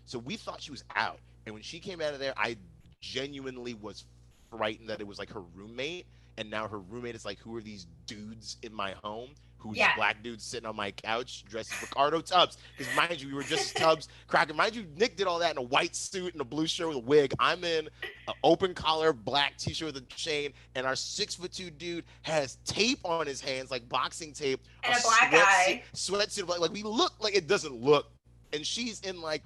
S4: So we thought she was out, and when she came out of there, I genuinely was frightened that it was like her roommate, and now her roommate is like, who are these dudes in my home? Who's black dudes sitting on my couch dressed as Ricardo Tubbs? Because mind you, we were just Tubbs cracking. Mind you, Nick did all that in a white suit and a blue shirt with a wig. I'm in an open collar black t-shirt with a chain, and our 6'2" dude has tape on his hands, like boxing tape,
S3: and a black guy
S4: sweatsuit. Like we look like it doesn't look, and she's in like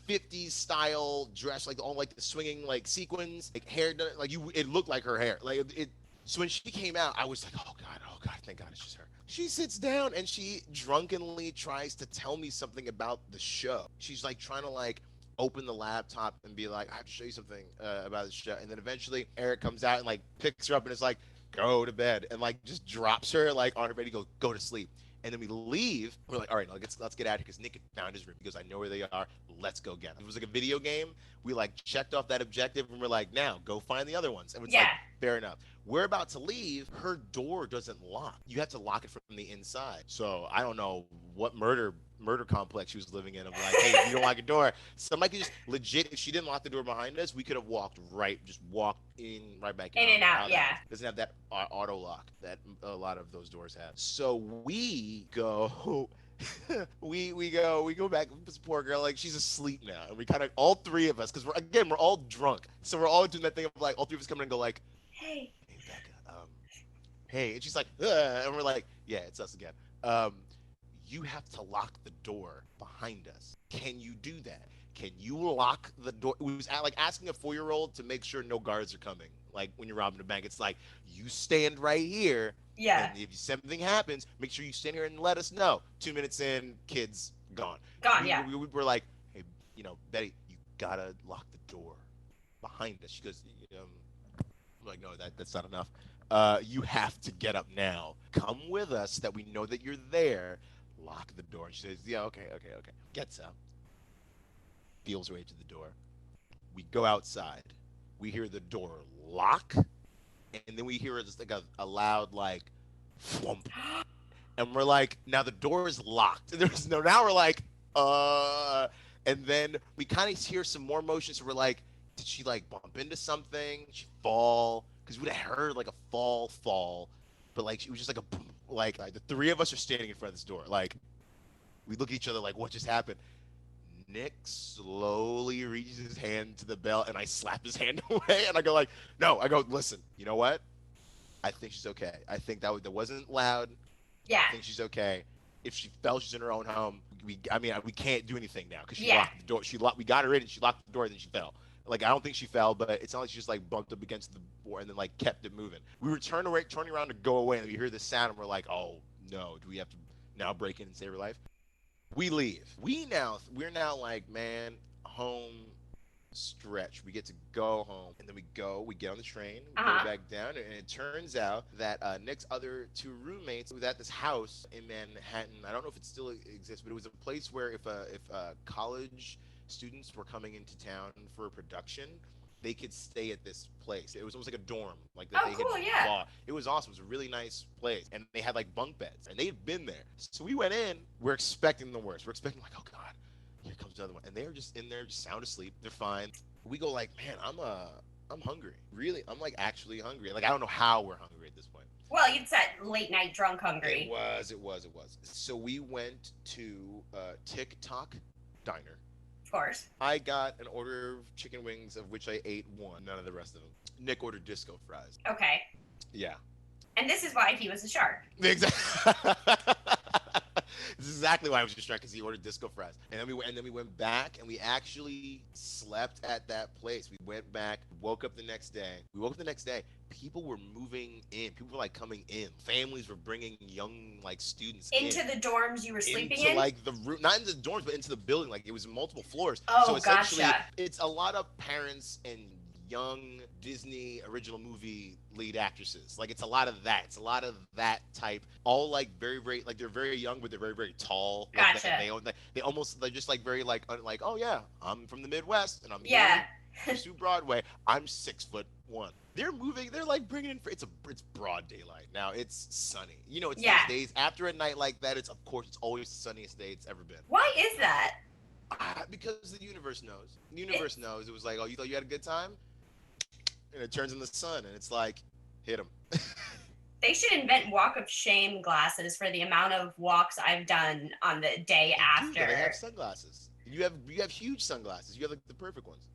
S4: 50s style dress, like all like the swinging like sequins, like hair done, like it looked like her hair, like it. So when she came out, I was like, oh god, thank God it's just her. She sits down and she drunkenly tries to tell me something about the show. She's like trying to like open the laptop and be like, I have to show you something about the show. And then eventually Eric comes out and like picks her up and is like, go to bed, and like just drops her like on her bed. He goes, go to sleep. And then we leave. We're like, all right, let's get out of here, because Nick had found his room. He goes, I know where they are. Let's go get them. It was like a video game. We like checked off that objective, and we're like, now go find the other ones. And it's like, fair enough. We're about to leave. Her door doesn't lock. You have to lock it from the inside. So I don't know what murder complex she was living in. I'm like, hey, if you don't lock your door, somebody could just legit, if she didn't lock the door behind us, we could have walked right back in and out. Doesn't have that auto lock that a lot of those doors have. So we go we go back with this poor girl, like she's asleep now, and we kind of, all three of us, because we're all drunk, so we're all doing that thing of like all three of us coming and go like, hey Becca, hey, and she's like, and we're like, yeah, it's us again. You have to lock the door behind us. Can you do that? Can you lock the door? It was like asking a 4-year-old to make sure no guards are coming. Like when you're robbing a bank, it's like, you stand right here.
S3: Yeah.
S4: And if something happens, make sure you stand here and let us know. 2 minutes in, kid's gone. We were like, hey, Betty, you gotta lock the door behind us. She goes, I'm like, no, that's not enough. You have to get up now. Come with us, that we know that you're there. Lock the door. She says, yeah, okay. Gets up. Feels her way to the door. We go outside. We hear the door lock, and then we hear just like a loud like thwump. And we're like, now the door is locked. Now we're like, and then we kind of hear some more motion. So we're like, did she like bump into something? Did she fall? Because we'd have heard like a fall, but like it was just like a boom. Like the three of us are standing in front of this door. Like we look at each other like, what just happened? Nick slowly reaches his hand to the bell, and I slap his hand away, and I go like, no. I go, listen, you know what? I think she's okay. I think that wasn't loud.
S3: Yeah.
S4: I think she's okay. If she fell, she's in her own home. We can't do anything now because she locked the door. We got her in, and she locked the door, and then she fell. Like, I don't think she fell, but it's not like she just like bumped up against the door and then like kept it moving. We were turning around to go away, and we hear this sound, and we're like, oh no, do we have to now break in and save her life? We leave. We're now like, man, home stretch. We get to go home, and then we get on the train, go back down, and it turns out that Nick's other two roommates was at this house in Manhattan. I don't know if it still exists, but it was a place where if college students were coming into town for a production, they could stay at this place. It was almost like a dorm, like that. Bought. It was awesome. It was a really nice place, and they had like bunk beds, and they had been there. So we went in. We're expecting the worst. We're expecting like, oh god, here comes another one, and they were just in there, just sound asleep. They're fine. We go like, man, I'm hungry. Really, I'm like actually hungry. Like I don't know how we're hungry at this point.
S3: Well, it's that late night drunk hungry.
S4: It was. So we went to TikTok Diner.
S3: Of course. I
S4: got an order of chicken wings, of which I ate one, none of the rest of them. Nick ordered disco fries.
S3: Okay.
S4: Yeah.
S3: And this is why he was a shark.
S4: Exactly. This is exactly why I was just trying, because he ordered disco fries. And then we went back, and we actually slept at that place. We went back, woke up the next day. People were moving in. People were like coming in. Families were bringing young like students
S3: into the dorms you were sleeping in.
S4: Into like the room, not into the dorms, but into the building. Like it was multiple floors.
S3: Oh,
S4: so essentially,
S3: gotcha.
S4: It's a lot of parents and young Disney original movie lead actresses. Like it's a lot of that. It's a lot of that type. All like very, very like they're very young, but they're very, very tall.
S3: Gotcha.
S4: They're just like very like oh yeah, I'm from the Midwest and I'm
S3: yeah.
S4: here. to Broadway. I'm 6'1". They're moving. They're like bringing in. It's broad daylight now. It's sunny. You know, it's those days after a night like that. It's always the sunniest day it's ever been.
S3: Why is that?
S4: Because the universe knows. The universe knows. It was like, oh, you thought you had a good time, and it turns in the sun, and it's like, hit them.
S3: They should invent walk of shame glasses for the amount of walks I've done on the day after.
S4: They have sunglasses. You have huge sunglasses. You have like the perfect ones.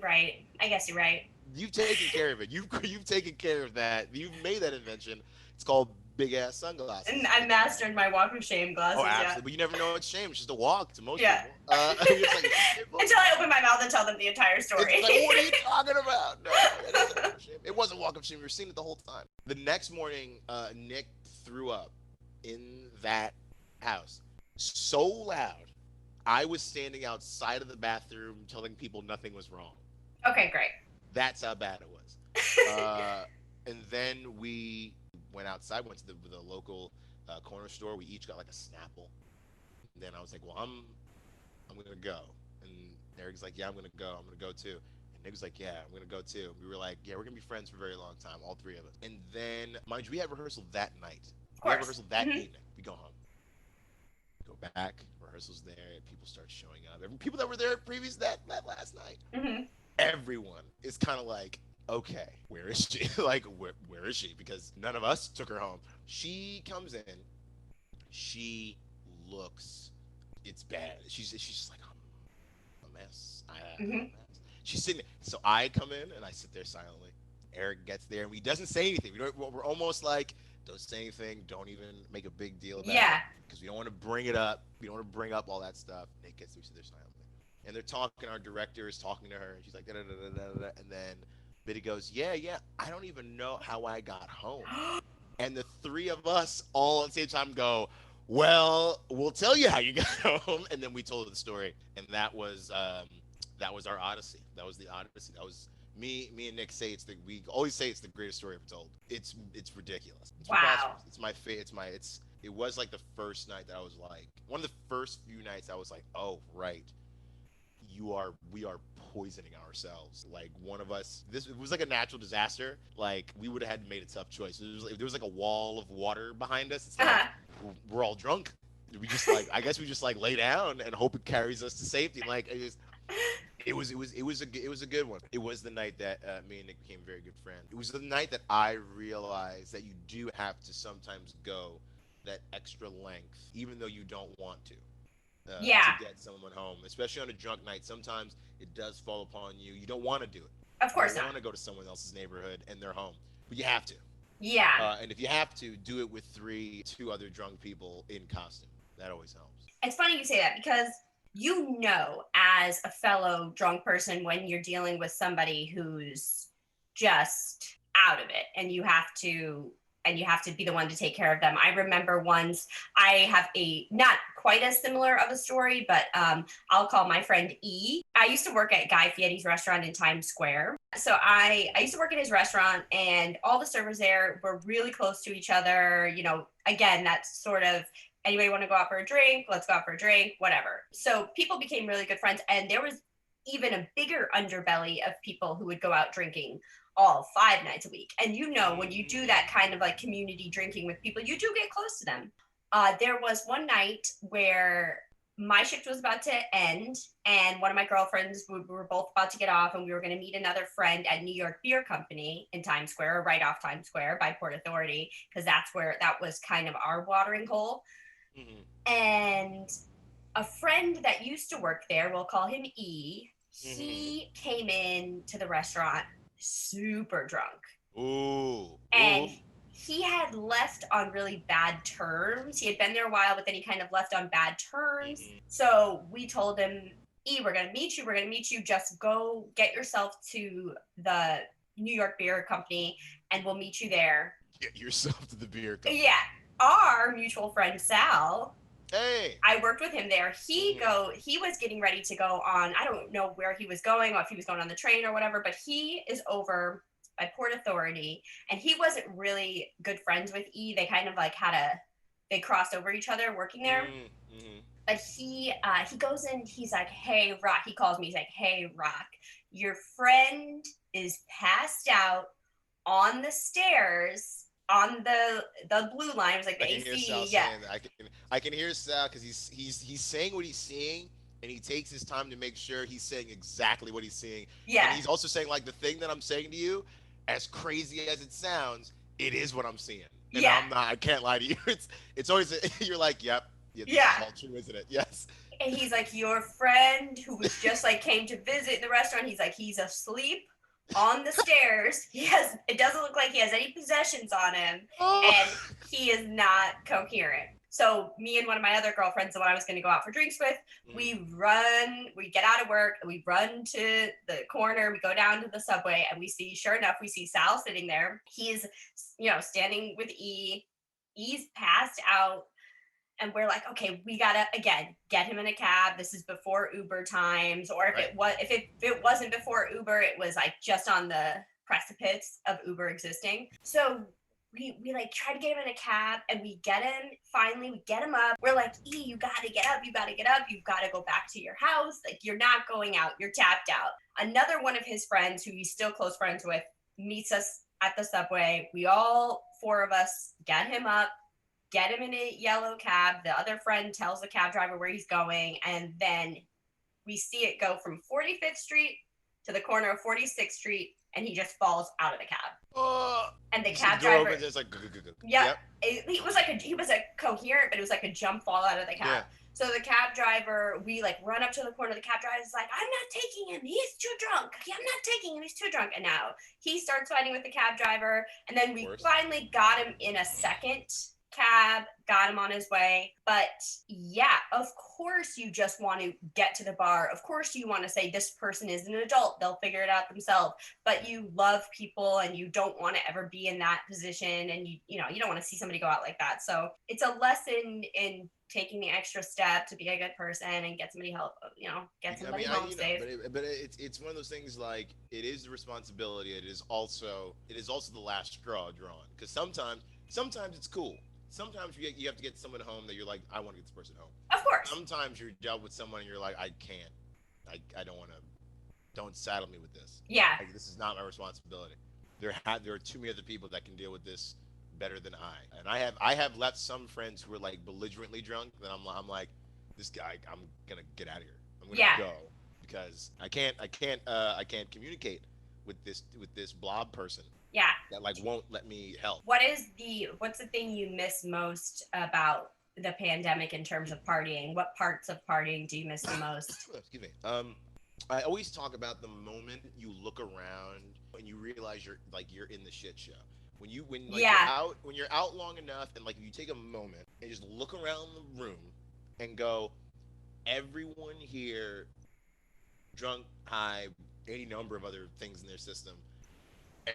S3: Right. I guess you're right.
S4: You've taken care of it. You've taken care of that. You've made that invention. It's called big ass sunglasses.
S3: And I mastered my walk of shame glasses.
S4: Oh, absolutely. Yeah. But you never know it's shame. It's just a walk to most people.
S3: Until I open my mouth and tell them the entire story.
S4: It's like, what are you talking about? No, it wasn't walk of shame. We were seeing it the whole time. The next morning, Nick threw up in that house so loud. I was standing outside of the bathroom telling people nothing was wrong.
S3: Okay, great.
S4: That's how bad it was. And then we went outside, went to the local corner store. We each got like a Snapple. And then I was like, well, I'm gonna go. And Eric's like, yeah, I'm gonna go too. And Nick was like, yeah, I'm gonna go too. We were like, yeah, we're gonna be friends for a very long time, all three of us. And then, mind you, we had rehearsal that night. We had rehearsal that evening. We go home. Go back. Rehearsal's there. People start showing up. People that were there previous that last night. Everyone is kind of like, okay, where is she? Like, where is she? Because none of us took her home. She comes in. She looks, it's bad. She's just like, I'm a mess. I'm a mess. She's sitting there. So I come in and I sit there silently. Eric gets there and he doesn't say anything. We're almost like, don't say anything. Don't even make a big deal about it. Because we don't want to bring it up. We don't want to bring up all that stuff. Nick gets there, we sit there silently. And they're talking. Our director is talking to her. And she's like, da da da da da. And then Biddy goes, yeah, I don't even know how I got home. And the three of us all at the same time go, well, we'll tell you how you got home. And then we told the story. And that was our Odyssey. That was the Odyssey. That was me and Nick say we always say it's the greatest story ever told. It's ridiculous.
S3: Wow.
S4: It's my favorite. It was like the first night that I was like, one of the first few nights I was like, oh, right. We are poisoning ourselves. Like one of us, it was like a natural disaster. Like we would have had to made a tough choice. If there was like a wall of water behind us, it's like we're all drunk. We just like, I guess we just like lay down and hope it carries us to safety. Like it was a good one. It was the night that me and Nick became very good friends. It was the night that I realized that you do have to sometimes go that extra length, even though you don't want to. To get someone home, especially on a drunk night. Sometimes it does fall upon you. You don't want to do it.
S3: Of course
S4: not. You don't want to go to someone else's neighborhood and they're home, but you have to.
S3: Yeah.
S4: And if you have to, do it with two other drunk people in costume. That always helps.
S3: It's funny you say that because you know, as a fellow drunk person, when you're dealing with somebody who's just out of it, and you have to be the one to take care of them. I remember once I have a not quite as similar of a story, but I'll call my friend E. I used to work at Guy Fieri's restaurant in Times Square. So I used to work at his restaurant and all the servers there were really close to each other. You know, again, that's sort of, anybody want to go out for a drink? Let's go out for a drink, whatever. So people became really good friends. And there was even a bigger underbelly of people who would go out drinking all 5 nights a week. And you know, when you do that kind of like community drinking with people, you do get close to them. There was one night where my shift was about to end and one of my girlfriends, we were both about to get off and we were going to meet another friend at New York Beer Company in Times Square, or right off Times Square by Port Authority, because that was kind of our watering hole. And a friend that used to work there, we'll call him E, he came in to the restaurant super drunk. And he had left on really bad terms. He had been there a while, but then he kind of left on bad terms. So we told him, E, we're going to meet you. Just go get yourself to the New York Beer Company and we'll meet you there.
S4: Get yourself to the beer company.
S3: Yeah. Our mutual friend, Sal,
S4: hey,
S3: I worked with him there. He was getting ready to go on, I don't know where he was going or if he was going on the train or whatever, but he is over by Port Authority and he wasn't really good friends with E. They kind of like they crossed over each other working there. But he goes in, he's like, hey, Rock. He calls me, he's like, hey, Rock, your friend is passed out on the stairs on the blue line. It was like the
S4: I can hear
S3: AC.
S4: Sal
S3: Yeah.
S4: saying that. I can hear Sal because he's saying what he's seeing, and he takes his time to make sure he's saying exactly what he's seeing.
S3: Yeah.
S4: And he's also saying like the thing that I'm saying to you, as crazy as it sounds, it is what I'm seeing. And
S3: Yeah.
S4: I'm not. I can't lie to you. It's always you're like, yep, yeah, this is all true, isn't it? Yes.
S3: And he's like, your friend who was just like came to visit the restaurant. He's like, he's asleep on the stairs. It doesn't look like he has any possessions on him, and he is not coherent. So me and one of my other girlfriends, the one I was going to go out for drinks with, we get out of work, and we run to the corner, we go down to the subway, and sure enough, we see Sal sitting there. He's, standing with E. E's passed out. And we're like, okay, we gotta again get him in a cab. This is before Uber times, or if it wasn't before Uber, it was like just on the precipice of Uber existing. So we like try to get him in a cab, and we get him. Finally, we get him up. We're like, E, you gotta get up. You gotta get up. You've got to go back to your house. Like, you're not going out. You're tapped out. Another one of his friends, who he's still close friends with, meets us at the subway. We all four of us get him up, get him in a yellow cab. The other friend tells the cab driver where he's going, and then we see it go from 45th Street to the corner of 46th Street, and he just falls out of the cab. And the cab driver,
S4: opens, like,
S3: yep. He was a coherent, but it was like a jump fall out of the cab. Yeah. So the cab driver, we like run up to the corner. The cab driver's like, I'm not taking him. He's too drunk. I'm not taking him. He's too drunk. And now he starts fighting with the cab driver. And then we finally got him in a second cab, got him on his way. But yeah, of course you just want to get to the bar. Of course you want to say this person is an adult. They'll figure it out themselves. But you love people, and you don't want to ever be in that position. And you don't want to see somebody go out like that. So it's a lesson in taking the extra step to be a good person and get somebody help, get somebody home safe.
S4: But it's one of those things, like, it is the responsibility. It is also the last straw drawn, because sometimes it's cool. Sometimes you have to get someone home that you're like, I want to get this person home.
S3: Of course.
S4: Sometimes you're dealt with someone and you're like, I can't. I don't want to. Don't saddle me with this.
S3: Yeah.
S4: Like, this is not my responsibility. There are too many other people that can deal with this better than I. And I have left some friends who were like belligerently drunk. That I'm like, this guy, I'm gonna get out of here. I'm gonna go, because I can't communicate with this blob person.
S3: Yeah.
S4: That like won't let me help.
S3: What's the thing you miss most about the pandemic in terms of partying? What parts of partying do you miss the most?
S4: Excuse me. I always talk about the moment you look around and you realize you're in the shit show. When you're out long enough, and like you take a moment and just look around the room and go, everyone here, drunk, high, any number of other things in their system.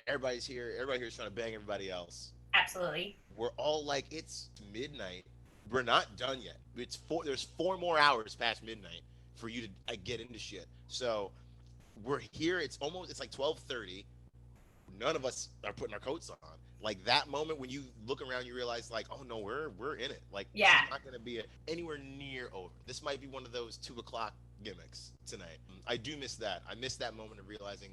S4: Everybody here is trying to bang everybody else.
S3: Absolutely.
S4: We're all like, it's midnight. We're not done yet. There's 4 more hours past midnight for you to get into shit. So we're here. It's like 12:30. None of us are putting our coats on. Like, that moment when you look around, you realize, like, oh no, we're in it. Like, This is not going to be anywhere near over. This might be one of those 2 o'clock gimmicks tonight. I do miss that. I miss that moment of realizing,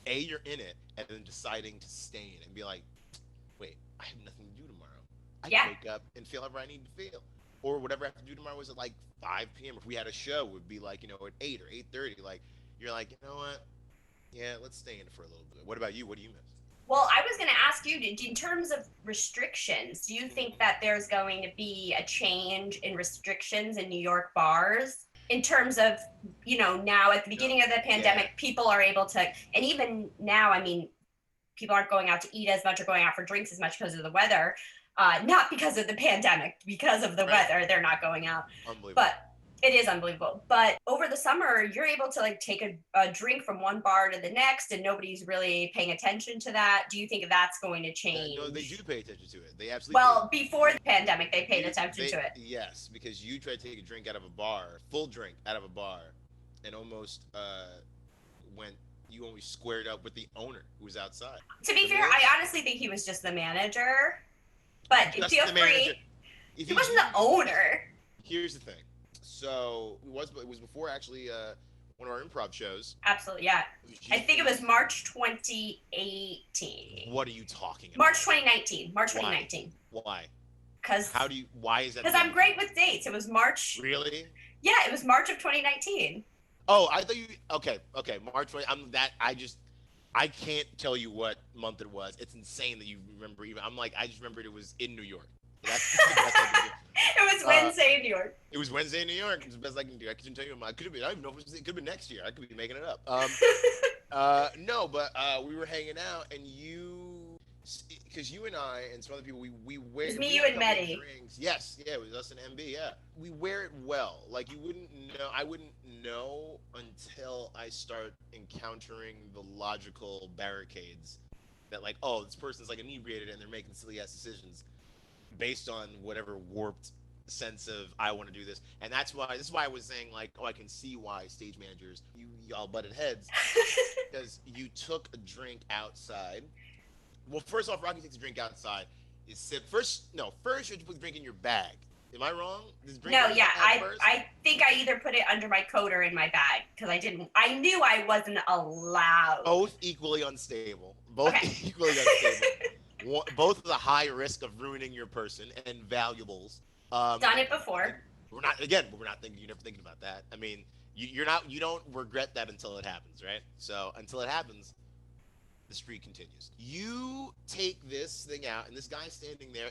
S4: A, you're in it, and then deciding to stay in it and be like, wait, I have nothing to do tomorrow. I can wake up and feel however I need to feel. Or whatever I have to do tomorrow is at like 5 p.m. If we had a show, it would be like, at 8 or 8:30. Like, you're like, you know what? Yeah, let's stay in it for a little bit. What about you? What do you miss?
S3: Well, I was going to ask you, in terms of restrictions, do you think that there's going to be a change in restrictions in New York bars? In terms of, now at the beginning of the pandemic, people are able to, and even now, I mean, people aren't going out to eat as much or going out for drinks as much because of the weather. Not because of the pandemic, because of the weather, they're not going out.
S4: Unbelievable.
S3: But it is unbelievable. But over the summer, you're able to like take a drink from one bar to the next, and nobody's really paying attention to that. Do you think that's going to change?
S4: No, they do pay attention to it. They absolutely do.
S3: Before the pandemic, they paid attention to it.
S4: Yes, because you try to take a drink out of a bar, full drink out of a bar, and almost you almost squared up with the owner who was outside.
S3: To be fair, I honestly think he was just the manager. But feel free. He wasn't the owner.
S4: Here's the thing. So it was before actually one of our improv shows.
S3: Absolutely, yeah. I think it was March 2018.
S4: What are you talking about?
S3: March 2019. March 2019.
S4: Why?
S3: Because
S4: why is that?
S3: Because I'm great with dates. It was March.
S4: Really?
S3: Yeah, it was March of 2019.
S4: Oh, I thought you. Okay. March 20. I can't tell you what month it was. It's insane that you remember. Even I just remembered it was in New York. That's the best I can do.
S3: It was Wednesday in New York.
S4: It was Wednesday in New York. It's the best I can do. I couldn't tell you. I could have been. I don't even know if it could have been next year. I could be making it up. No, but we were hanging out, and because you and I and some other people, we wear.
S3: It's me, you, and Medi.
S4: Yes, yeah, it was us and MB. Yeah, we wear it well. Like you wouldn't know. I wouldn't know until I start encountering the logical barricades that, like, oh, this person's like inebriated and they're making silly ass decisions based on whatever warped sense of I want to do this. And this is why I was saying, like, oh, I can see why stage managers, y'all butted heads because you took a drink outside. Well, first off, Rocky takes a drink outside. First you have to put the drink in your bag. Am I wrong?
S3: No, yeah, I think I either put it under my coat or in my bag because I knew I wasn't allowed.
S4: Both equally unstable. Both with a high risk of ruining your person and valuables.
S3: Done it before.
S4: We're not thinking. You're never thinking about that. I mean, you don't regret that until it happens, right? So until it happens, the streak continues. You take this thing out, and this guy's standing there.